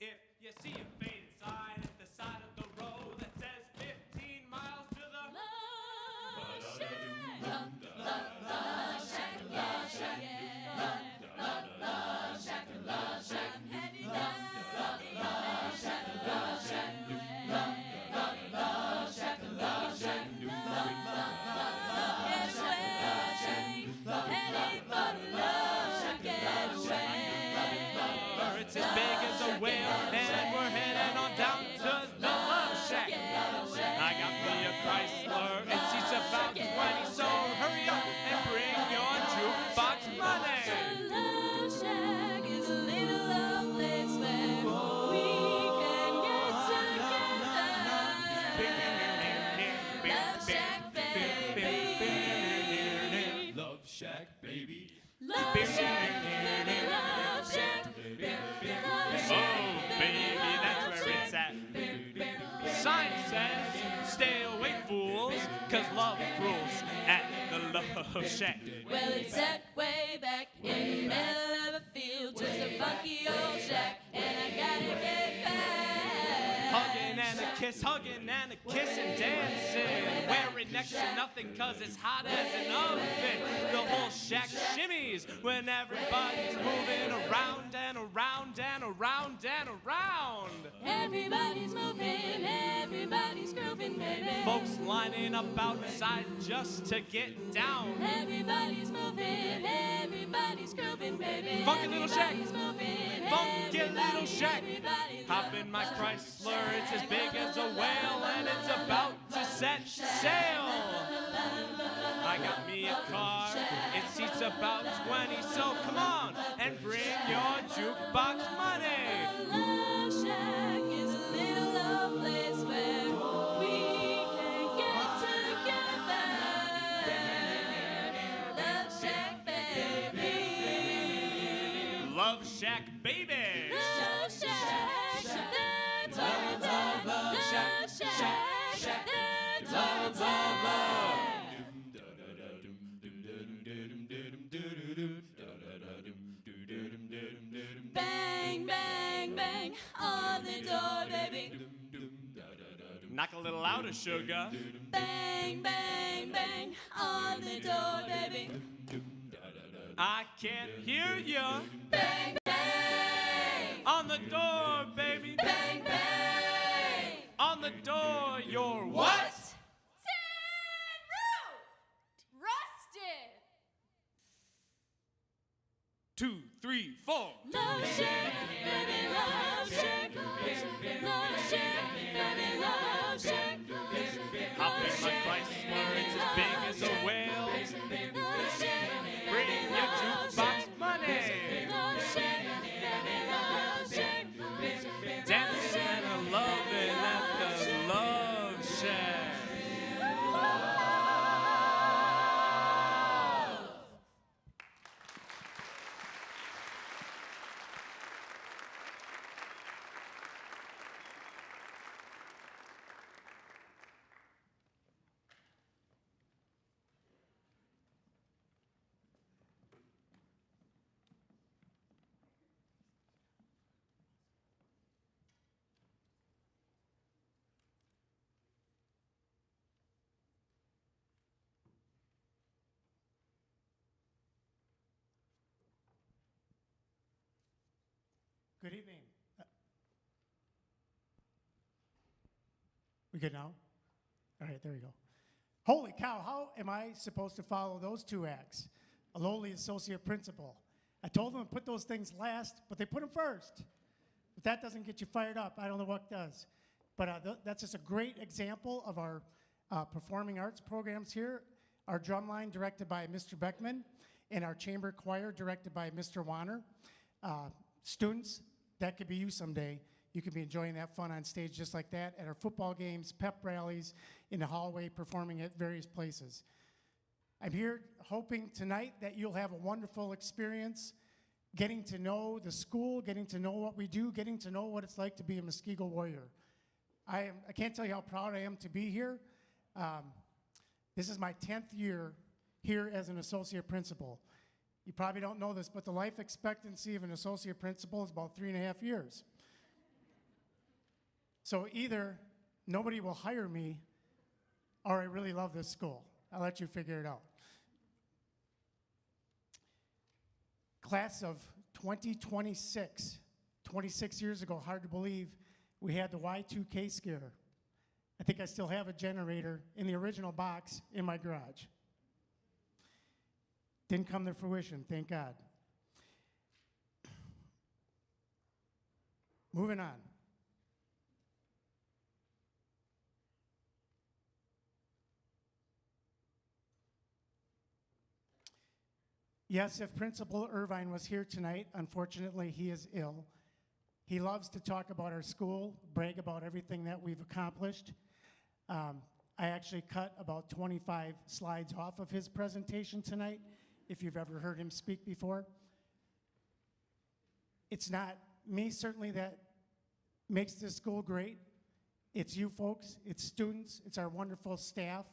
If you see a faded sign at the side of the road that says 15 miles to the Love Shack. Love Shack, Love Shack, Love Shack, Love Shack. Have you done Love Shack, Love Shack, Love Shack, Love Shack, heading for the Love Shack getaway. It's as big as a whale, and we're heading on down to the Love Shack. I got me a Chrysler, it seats about 20, so hurry up and bring your jukebox money. The Love Shack is a little love place where we can get together. Love Shack, baby. Love Shack, baby. Love Shack, baby, Love Shack. Oh, baby, that's where it's at. Sign says, stay away, fools, 'cause love rules at the Love Shack. Well, it's set way back in the middle of a field, just a funky old shack, and I gotta get back. Hugging and a kiss and dancing. Wearing next to nothing 'cause it's hot as an oven. The whole shack shimmies when everybody's moving around and around and around and around. Everybody's moving, everybody's grooving, baby. Folks lining up outside just to get down. Everybody's moving, everybody's grooving, baby. Funky little shack. Everybody's moving, Funky little shack. everybody's Hop in my Chrysler, it's as big as a whale, and it's about to set sail. I got me a car, it seats about 20, so come on and bring your jukebox money. Love Shack is a little old place where we can get together. Love Shack, baby. Love Shack, baby. Love Shack, that's what it's at. Love Shack, that's what it's at. Bang, bang, bang on the door, baby. Knock a little louder, sugar. Bang, bang, bang on the door, baby. I can't hear you. Bang, bang On the door, baby. bang, bang. On the door, you're what? Tin root, rusted. 2, 3, 4. Love Shack, baby, Love Shack. Love Shack, baby, Love Shack. I'll pay my Chrysler, it's as big as a whale. Love Shack, Bring your jukebox money. Love Shack, baby, Love Shack. Dancing and a loving at the Love Shack. Good evening. We good now? All right, there we go. Holy cow, how am I supposed to follow those two acts? A lowly associate principal. I told them to put those things last, but they put them first. If that doesn't get you fired up, I don't know what does. But that's just a great example of our performing arts programs here. Our drum line directed by Mr. Beckman, and our chamber choir directed by Mr. Warner. Students, that could be you someday. You could be enjoying that fun on stage just like that at our football games, pep rallies, in the hallway, performing at various places. I'm here hoping tonight that you'll have a wonderful experience getting to know the school, getting to know what we do, getting to know what it's like to be a Muskego Warrior. I can't tell you how proud I am to be here. This is my 10th year here as an associate principal. You probably don't know this, but the life expectancy of an associate principal is about 3.5 years. So either nobody will hire me, or I really love this school. I'll let you figure it out. Class of 2026, 26 years ago, hard to believe, we had the Y2K scare. I think I still have a generator in the original box in my garage. Didn't come to fruition, thank God. Moving on. Yes, if Principal Irvine was here tonight, unfortunately he is ill. He loves to talk about our school, brag about everything that we've accomplished. I actually cut about 25 slides off of his presentation tonight, if you've ever heard him speak before. It's not me, certainly, that makes this school great. It's you folks, it's students, it's our wonderful staff,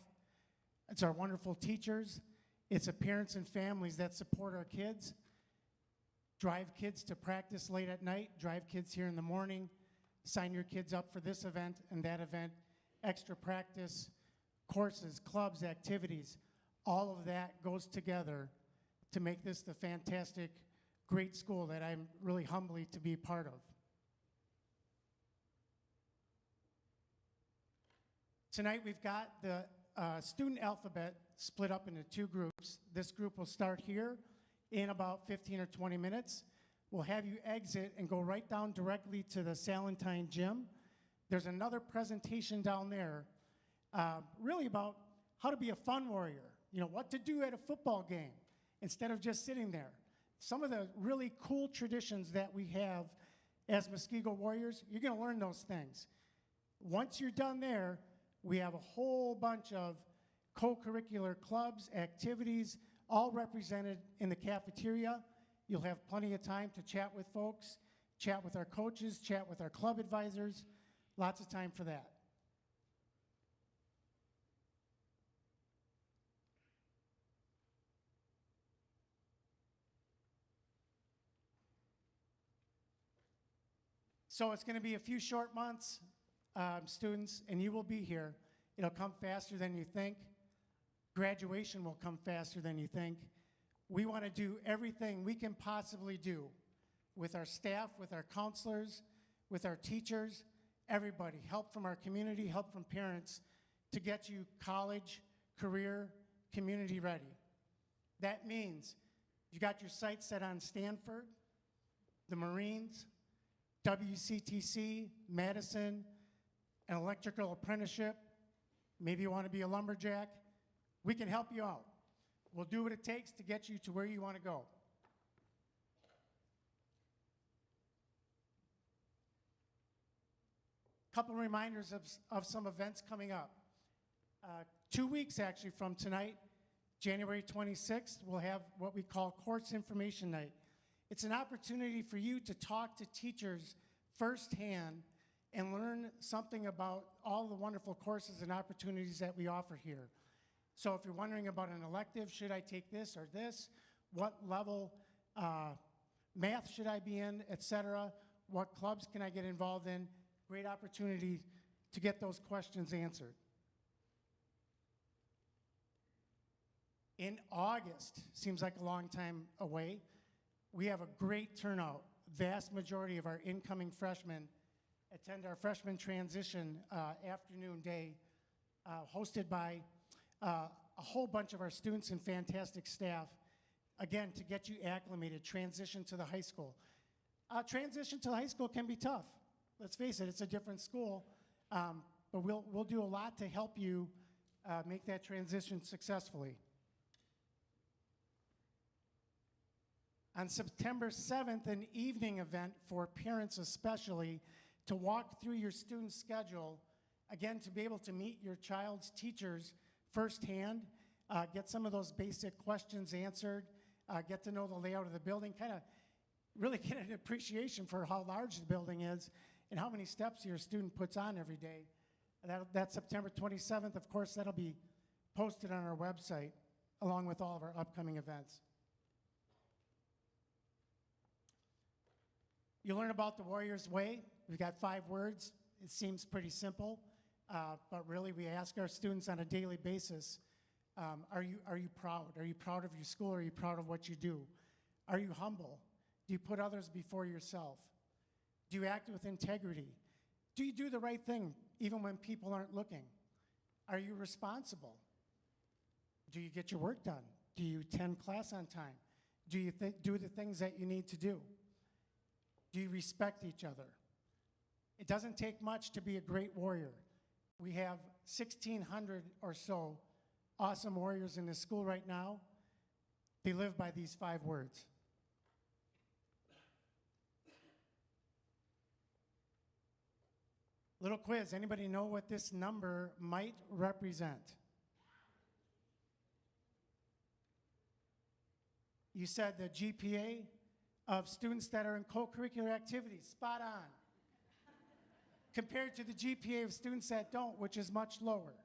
it's our wonderful teachers, it's the parents and families that support our kids, drive kids to practice late at night, drive kids here in the morning, sign your kids up for this event and that event, extra practice, courses, clubs, activities. All of that goes together to make this the fantastic, great school that I'm really humbly to be part of. Tonight we've got the student alphabet split up into two groups. This group will start here in about 15 or 20 minutes. We'll have you exit and go right down directly to the Salentine Gym. There's another presentation down there really about how to be a fun warrior, You know, what to do at a football game instead of just sitting there. Some of the really cool traditions that we have as Muskego Warriors, you're going to learn those things. Once you're done there, we have a whole bunch of co-curricular clubs, activities, all represented in the cafeteria. You'll have plenty of time to chat with folks, chat with our coaches, chat with our club advisors. Lots of time for that. So it's going to be a few short months, students, and you will be here. It'll come faster than you think. Graduation will come faster than you think. We want to do everything we can possibly do with our staff, with our counselors, with our teachers, everybody. Help from our community, help from parents to get you college, career, community ready. That means you got your sights set on Stanford, the Marines, WCTC, Madison, an electrical apprenticeship. Maybe you want to be a lumberjack. We can help you out. We'll do what it takes to get you to where you want to go. Couple reminders of some events coming up. 2 weeks actually from tonight, January 26th, we'll have what we call Course Information Night. It's an opportunity for you to talk to teachers firsthand and learn something about all the wonderful courses and opportunities that we offer here. So if you're wondering about an elective, should I take this or this? What level math should I be in, et cetera? What clubs can I get involved in? Great opportunity to get those questions answered. In August, seems like a long time away, we have a great turnout. Vast majority of our incoming freshmen attend our freshman transition afternoon day, hosted by a whole bunch of our students and fantastic staff, again, to get you acclimated, transition to the high school. Transition to the high school can be tough. Let's face it, it's a different school, but we'll do a lot to help you make that transition successfully. On September 7th, an evening event for parents especially to walk through your student schedule, again, to be able to meet your child's teachers firsthand, get some of those basic questions answered, get to know the layout of the building, kind of really get an appreciation for how large the building is and how many steps your student puts on every day. That's September 27th. Of course, that'll be posted on our website along with all of our upcoming events. You learn about the Warrior's Way. We've got 5 words. It seems pretty simple, but really we ask our students on a daily basis, are you proud? Are you proud of your school? Are you proud of what you do? Are you humble? Do you put others before yourself? Do you act with integrity? Do you do the right thing even when people aren't looking? Are you responsible? Do you get your work done? Do you attend class on time? Do you do the things that you need to do? Do you respect each other? It doesn't take much to be a great warrior. We have 1,600 or so awesome warriors in this school right now. They live by these 5 words. Little quiz, anybody know what this number might represent? You said the GPA of students that are in co-curricular activities, spot on. Compared to the GPA of students that don't, which is much lower.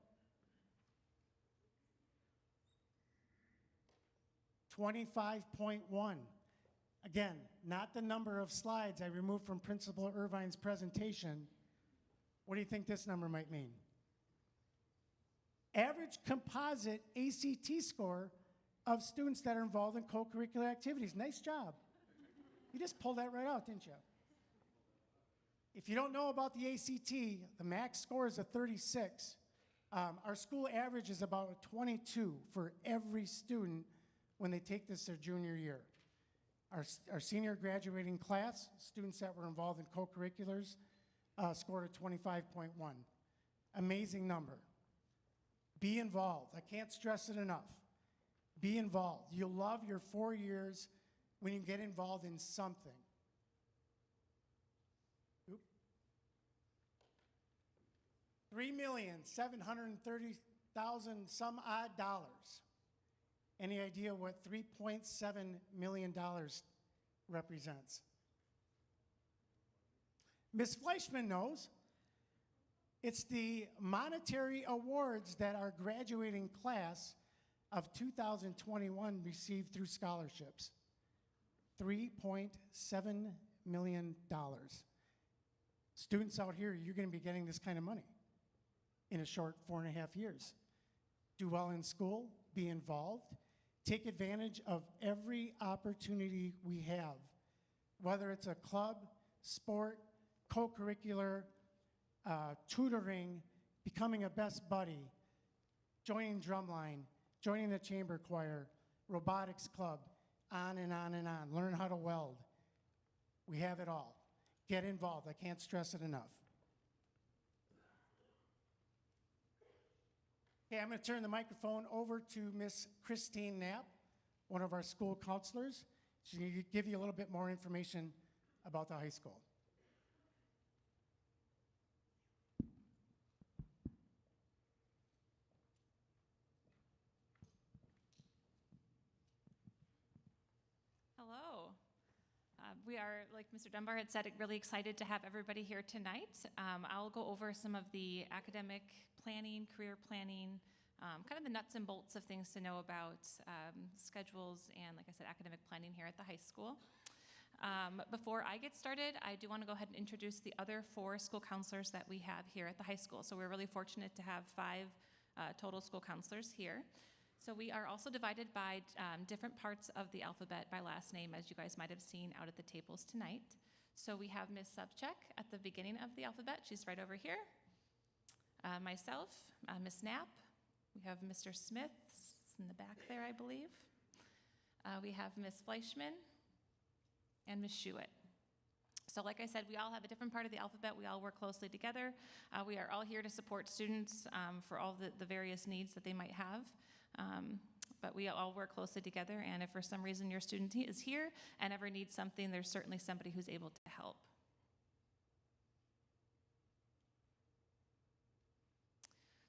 25.1. Again, not the number of slides I removed from Principal Irvine's presentation. What do you think this number might mean? Average composite ACT score of students that are involved in co-curricular activities. Nice job. You just pulled that right out, didn't you? If you don't know about the ACT, the max score is a 36. Our school average is about a 22 for every student when they take this their junior year. Our senior graduating class, students that were involved in co-curriculars, scored a 25.1. Amazing number. Be involved. I can't stress it enough. Be involved. You'll love your 4 years when you get involved in something. Oop. $3,730,000 some odd dollars. Any idea what $3.7 million represents? Ms. Fleischman knows. It's the monetary awards that our graduating class of 2021 received through scholarships. $3.7 million. Students out here, you're going to be getting this kind of money in a short 4.5 years. Do well in school, be involved, take advantage of every opportunity we have, whether it's a club, sport, co-curricular, tutoring, becoming a best buddy, joining drumline, joining the chamber choir, robotics club, on and on and on. Learn how to weld. We have it all. Get involved. I can't stress it enough. Okay, I'm going to turn the microphone over to Miss Christine Knapp, one of our school counselors. She's going to give you a little bit more information about the high school. Hello. We are, like Mr. Dunbar had said, really excited to have everybody here tonight. I'll go over some of the academic planning, career planning, kind of the nuts and bolts of things to know about schedules and, like I said, academic planning here at the high school. Before I get started, I do want to go ahead and introduce the other 4 school counselors that we have here at the high school. So we're really fortunate to have 5 total school counselors here. So we are also divided by different parts of the alphabet by last name, as you guys might have seen out at the tables tonight. So we have Ms. Subchek at the beginning of the alphabet. She's right over here. Myself, Ms. Knapp. We have Mr. Smith in the back there, I believe. We have Ms. Fleischman and Ms. Schuett. So like I said, we all have a different part of the alphabet. We all work closely together. We are all here to support students for all the various needs that they might have. But we all work closely together, and if for some reason your student is here and ever needs something, there's certainly somebody who's able to help.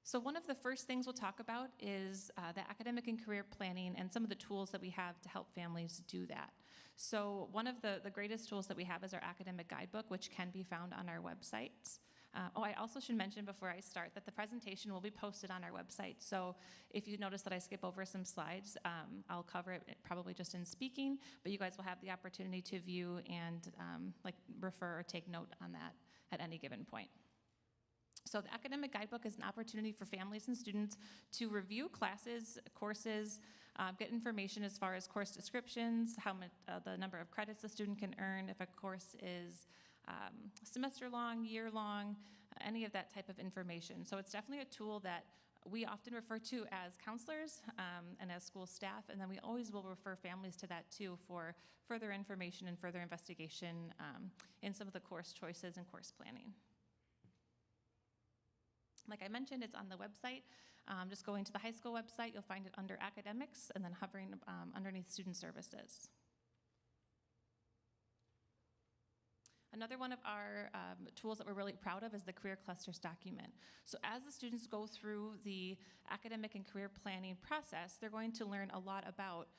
So one of the first things we'll talk about is the academic and career planning and some of the tools that we have to help families do that. So one of the greatest tools that we have is our Academic Guidebook, which can be found on our website. I also should mention before I start that the presentation will be posted on our website. So if you notice that I skip over some slides, I'll cover it probably just in speaking, but you guys will have the opportunity to view and refer or take note on that at any given point. So the Academic Guidebook is an opportunity for families and students to review classes, courses, get information as far as course descriptions, how much, the number of credits the student can earn, if a course is semester long, year long, any of that type of information. So it's definitely a tool that we often refer to as counselors and as school staff, and then we always will refer families to that too for further information and further investigation in some of the course choices and course planning. Like I mentioned, it's on the website. Just going to the high school website, you'll find it under academics and then hovering underneath student services. Another one of our tools that we're really proud of is the career clusters document. So as the students go through the academic and career planning process, they're going to learn a lot about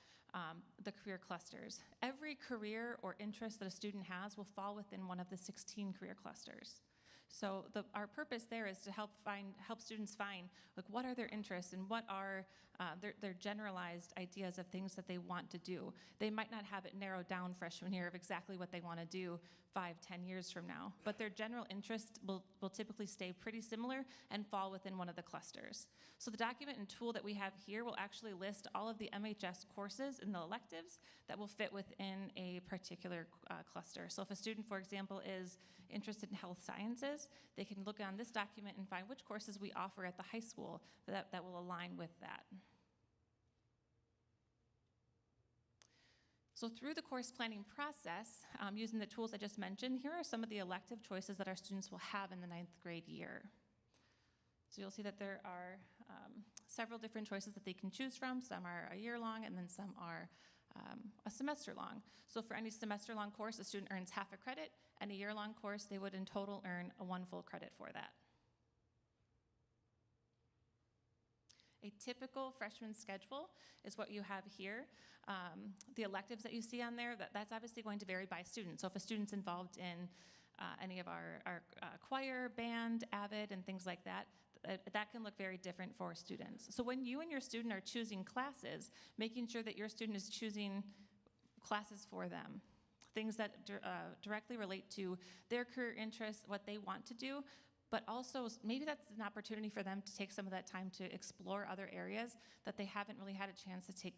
the career clusters. Every career or interest that a student has will fall within one of the 16 career clusters. So our purpose there is to help students find what are their interests and what are their generalized ideas of things that they want to do. They might not have it narrowed down freshman year of exactly what they want to do 5-10 years from now, but their general interest will typically stay pretty similar and fall within one of the clusters. So the document and tool that we have here will actually list all of the MHS courses and the electives that will fit within a particular cluster. So if a student, for example, is interested in health sciences, they can look on this document and find which courses we offer at the high school that will align with that. So through the course planning process, using the tools I just mentioned, here are some of the elective choices that our students will have in the 9th grade year. So you'll see that there are several different choices that they can choose from. Some are a year long, and then some are a semester long. So for any semester long course, a student earns half a credit, and a year long course, they would in total earn one full credit for that. A typical freshman schedule is what you have here. The electives that you see on there, that's obviously going to vary by student. So if a student's involved in any of our choir, band, AVID, and things like that, that can look very different for students. So when you and your student are choosing classes, making sure that your student is choosing classes for them, things that directly relate to their career interests, what they want to do, but also maybe that's an opportunity for them to take some of that time to explore other areas that they haven't really had a chance to take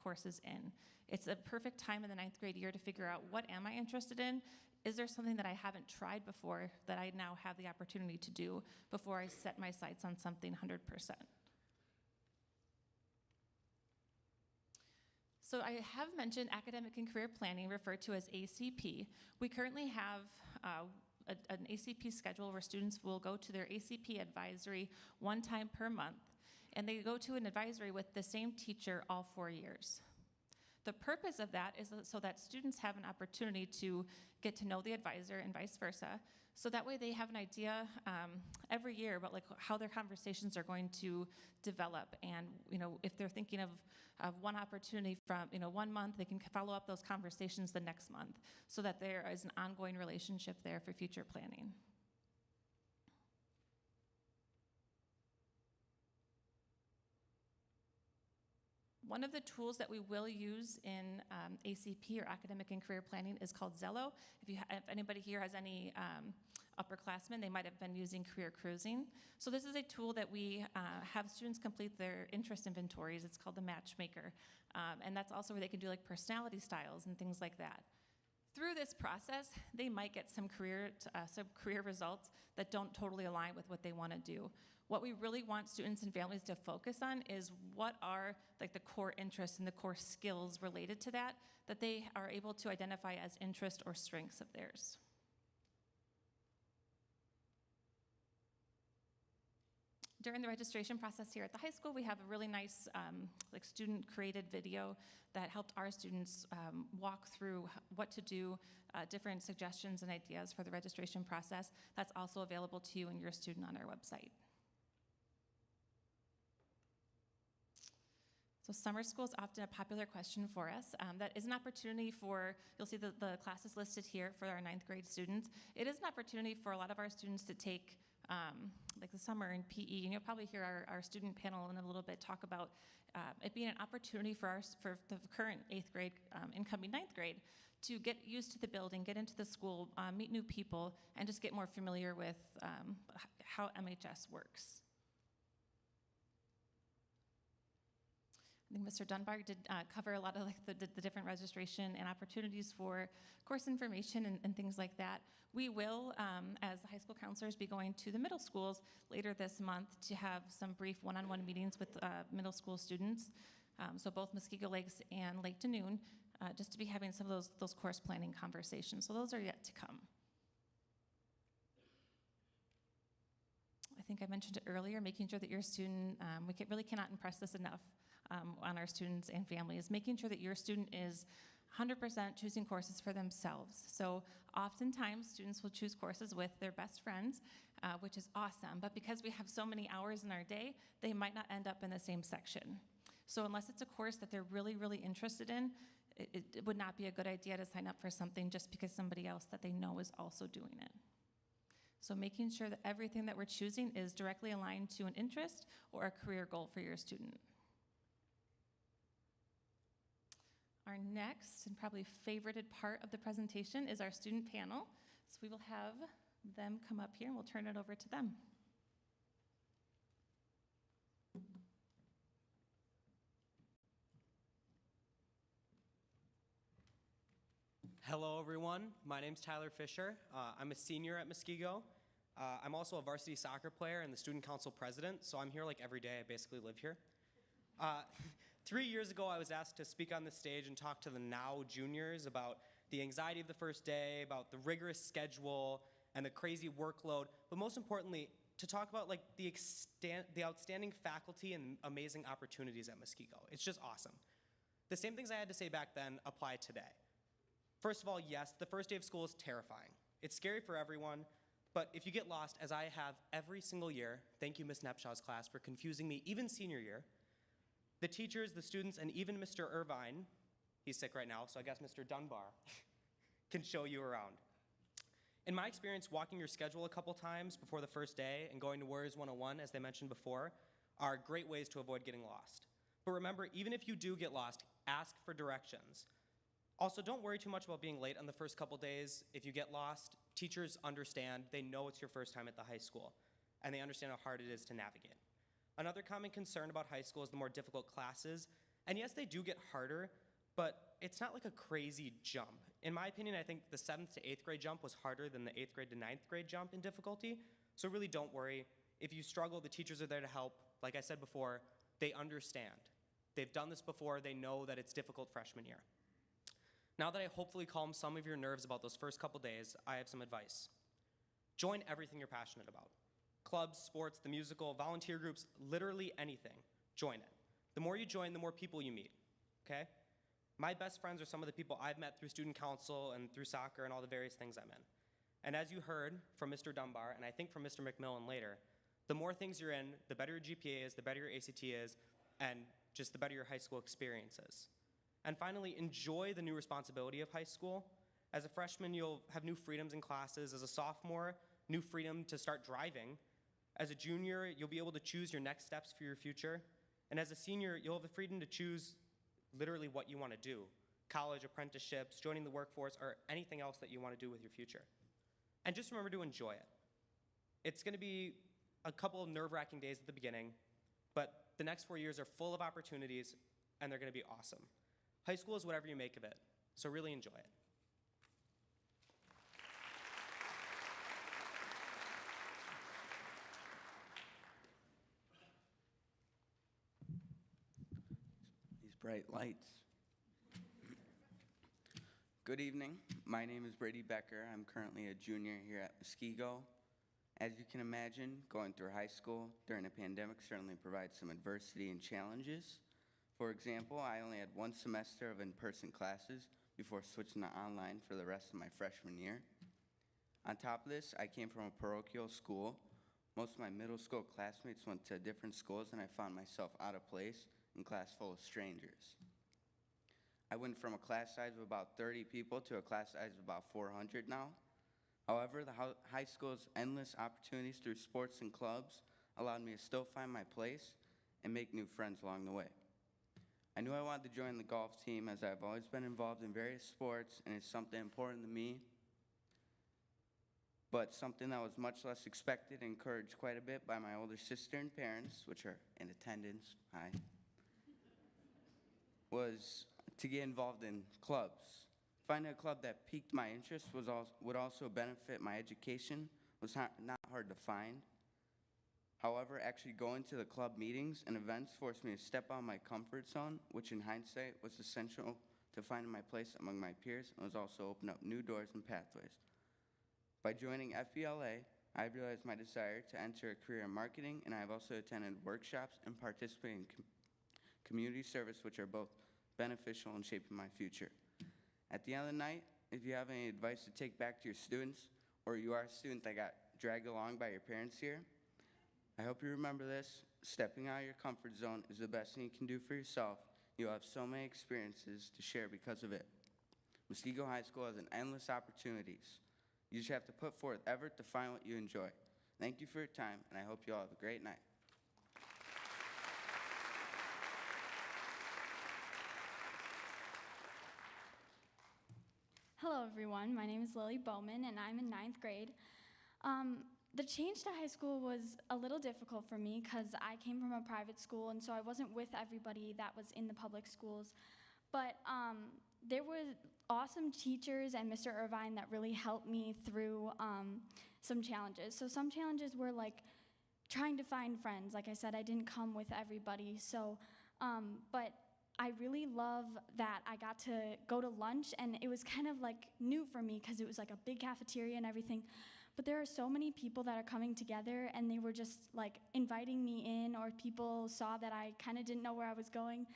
courses in. It's a perfect time in the 9th grade year to figure out, what am I interested in? Is there something that I haven't tried before that I now have the opportunity to do before I set my sights on something 100%? So I have mentioned academic and career planning, referred to as ACP. We currently have an ACP schedule where students will go to their ACP advisory one time per month, and they go to an advisory with the same teacher all 4 years. The purpose of that is so that students have an opportunity to get to know the advisor and vice versa, so that way they have an idea every year about how their conversations are going to develop, and if they're thinking of one opportunity from 1 month, they can follow up those conversations the next month, so that there is an ongoing relationship there for future planning. One of the tools that we will use in ACP, or academic and career planning, is called Zello. If anybody here has any upperclassmen, they might have been using career cruising. So this is a tool that we have students complete their interest inventories. It's called the Matchmaker. And that's also where they can do personality styles and things like that. Through this process, they might get some career results that don't totally align with what they want to do. What we really want students and families to focus on is what are the core interests and the core skills related to that they are able to identify as interest or strengths of theirs. During the registration process here at the high school, we have a really nice student-created video that helped our students walk through what to do, different suggestions and ideas for the registration process. That's also available to you and your student on our website. So summer school is often a popular question for us. That is an opportunity you'll see the classes listed here for our 9th grade students. It is an opportunity for a lot of our students to take the summer in PE, and you'll probably hear our student panel in a little bit talk about it being an opportunity for the current 8th grade, incoming 9th grade, to get used to the building, get into the school, meet new people, and just get more familiar with how MHS works. I think Mr. Dunbar did cover a lot of the different registration and opportunities for course information and things like that. We will, as high school counselors, be going to the middle schools later this month to have some brief one-on-one meetings with middle school students. So both Muskego Lakes and Lake Danoon, just to be having some of those course planning conversations. So those are yet to come. I think I mentioned it earlier, making sure that your student, we really cannot impress this enough on our students and families, making sure that your student is 100% choosing courses for themselves. So oftentimes students will choose courses with their best friends, which is awesome, but because we have so many hours in our day, they might not end up in the same section. So unless it's a course that they're really, really interested in, it would not be a good idea to sign up for something just because somebody else that they know is also doing it. So making sure that everything that we're choosing is directly aligned to an interest or a career goal for your student. Our next and probably favorited part of the presentation is our student panel. So we will have them come up here and we'll turn it over to them. Hello, everyone. My name's Tyler Fisher. I'm a senior at Muskego. I'm also a varsity soccer player and the student council president, so I'm here every day. I basically live here. 3 years ago, I was asked to speak on the stage and talk to the now juniors about the anxiety of the first day, about the rigorous schedule and the crazy workload, but most importantly, to talk about like the outstanding faculty and amazing opportunities at Muskego. It's just awesome. The same things I had to say back then apply today. First of all, yes, the first day of school is terrifying. It's scary for everyone, but if you get lost, as I have every single year, thank you, Ms. Nepshaw's class, for confusing me even senior year, the teachers, the students, and even Mr. Irvine, he's sick right now, so I guess Mr. Dunbar, can show you around. In my experience, walking your schedule a couple times before the first day and going to Warriors 101, as they mentioned before, are great ways to avoid getting lost. But remember, even if you do get lost, ask for directions. Also, don't worry too much about being late on the first couple days. If you get lost, teachers understand. They know it's your first time at the high school, and they understand how hard it is to navigate. Another common concern about high school is the more difficult classes. And yes, they do get harder, but it's not like a crazy jump. In my opinion, I think the 7th to 8th grade jump was harder than the 8th grade to 9th grade jump in difficulty. So really don't worry. If you struggle, the teachers are there to help. Like I said before, they understand. They've done this before. They know that it's difficult freshman year. Now that I hopefully calmed some of your nerves about those first couple days, I have some advice. Join everything you're passionate about. Clubs, sports, the musical, volunteer groups, literally anything. Join it. The more you join, the more people you meet, okay? My best friends are some of the people I've met through student council and through soccer and all the various things I'm in. And as you heard from Mr. Dunbar, and I think from Mr. McMillan later, the more things you're in, the better your GPA is, the better your ACT is, and just the better your high school experience is. And finally, enjoy the new responsibility of high school. As a freshman, you'll have new freedoms in classes. As a sophomore, new freedom to start driving. As a junior, you'll be able to choose your next steps for your future. And as a senior, you'll have the freedom to choose literally what you want to do. College, apprenticeships, joining the workforce, or anything else that you want to do with your future. And just remember to enjoy it. It's going to be a couple of nerve-wracking days at the beginning, but the next 4 years are full of opportunities, and they're going to be awesome. High school is whatever you make of it, so really enjoy it. These bright lights. Good evening. My name is Brady Becker. I'm currently a junior here at Muskego. As you can imagine, going through high school during a pandemic certainly provides some adversity and challenges. For example, I only had one semester of in-person classes before switching to online for the rest of my freshman year. On top of this, I came from a parochial school. Most of my middle school classmates went to different schools, and I found myself out of place in class full of strangers. I went from a class size of about 30 people to a class size of about 400 now. However, the high school's endless opportunities through sports and clubs allowed me to still find my place and make new friends along the way. I knew I wanted to join the golf team as I've always been involved in various sports and it's something important to me, but something that was much less expected and encouraged quite a bit by my older sister and parents, which are in attendance, hi, was to get involved in clubs. Finding a club that piqued my interest would also benefit my education was not hard to find. However, actually going to the club meetings and events forced me to step out of my comfort zone, which in hindsight was essential to finding my place among my peers and was also opened up new doors and pathways. By joining FBLA, I realized my desire to enter a career in marketing, and I have also attended workshops and participated in community service, which are both beneficial in shaping my future. At the end of the night, if you have any advice to take back to your students, or you are a student that got dragged along by your parents here, I hope you remember this. Stepping out of your comfort zone is the best thing you can do for yourself. You'll have so many experiences to share because of it. Muskego High School has an endless opportunities. You just have to put forth effort to find what you enjoy. Thank you for your time, and I hope you all have a great night. Hello, everyone. My name is Lily Bowman, and I'm in 9th grade. The change to high school was a little difficult for me because I came from a private school, and so I wasn't with everybody that was in the public schools. But there were awesome teachers and Mr. Irvine that really helped me through some challenges. So some challenges were like trying to find friends. Like I said, I didn't come with everybody. So, but I really love that I got to go to lunch, and it was kind of like new for me because it was like a big cafeteria and everything. But there are so many people that are coming together, and they were just like inviting me in, or people saw that I kind of didn't know where I was going,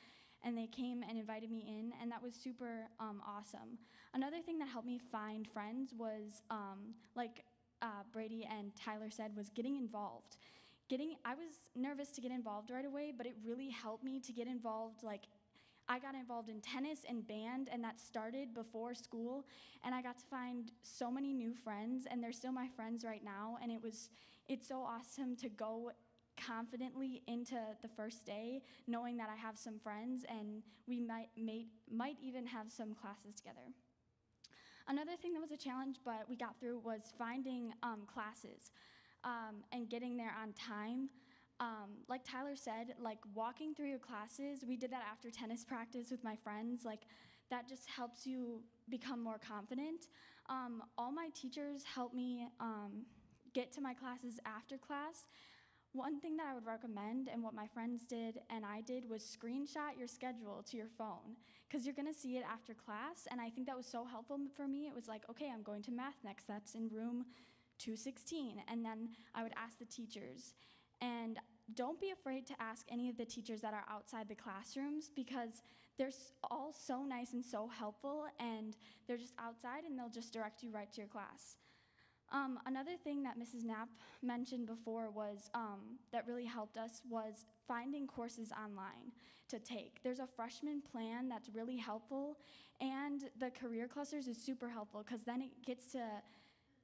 and they came and invited me in, and that was super awesome. Another thing that helped me find friends was, like Brady and Tyler said, was getting involved. I was nervous to get involved right away, but it really helped me to get involved. Like, I got involved in tennis and band, and that started before school, and I got to find so many new friends, and they're still my friends right now, and it's so awesome to go confidently into the first day knowing that I have some friends, and we might even have some classes together. Another thing that was a challenge, but we got through, was finding classes and getting there on time. Like Tyler said, like walking through your classes, we did that after tennis practice with my friends. Like, that just helps you become more confident. All my teachers helped me get to my classes after class. One thing that I would recommend, and what my friends did and I did, was screenshot your schedule to your phone, because you're gonna see it after class, and I think that was so helpful for me. It was like, okay, I'm going to math next, that's in room 216, and then I would ask the teachers. And don't be afraid to ask any of the teachers that are outside the classrooms, because they're all so nice and so helpful, and they're just outside and they'll just direct you right to your class. Another thing that Mrs. Knapp mentioned before was that really helped us was finding courses online to take. There's a freshman plan that's really helpful, and the career clusters is super helpful, because then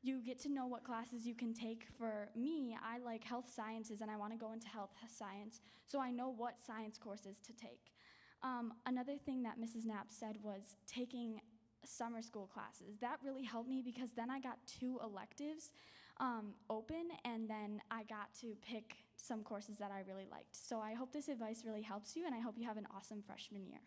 you get to know what classes you can take. For me, I like health sciences, and I want to go into health science, so I know what science courses to take. Another thing that Mrs. Knapp said was taking summer school classes. That really helped me, because then I got 2 electives open, and then I got to pick some courses that I really liked. So I hope this advice really helps you, and I hope you have an awesome freshman year.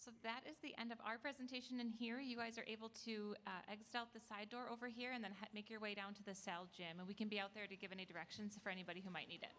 So that is the end of our presentation in here. You guys are able to exit out the side door over here and then make your way down to the Sal gym. And we can be out there to give any directions for anybody who might need it.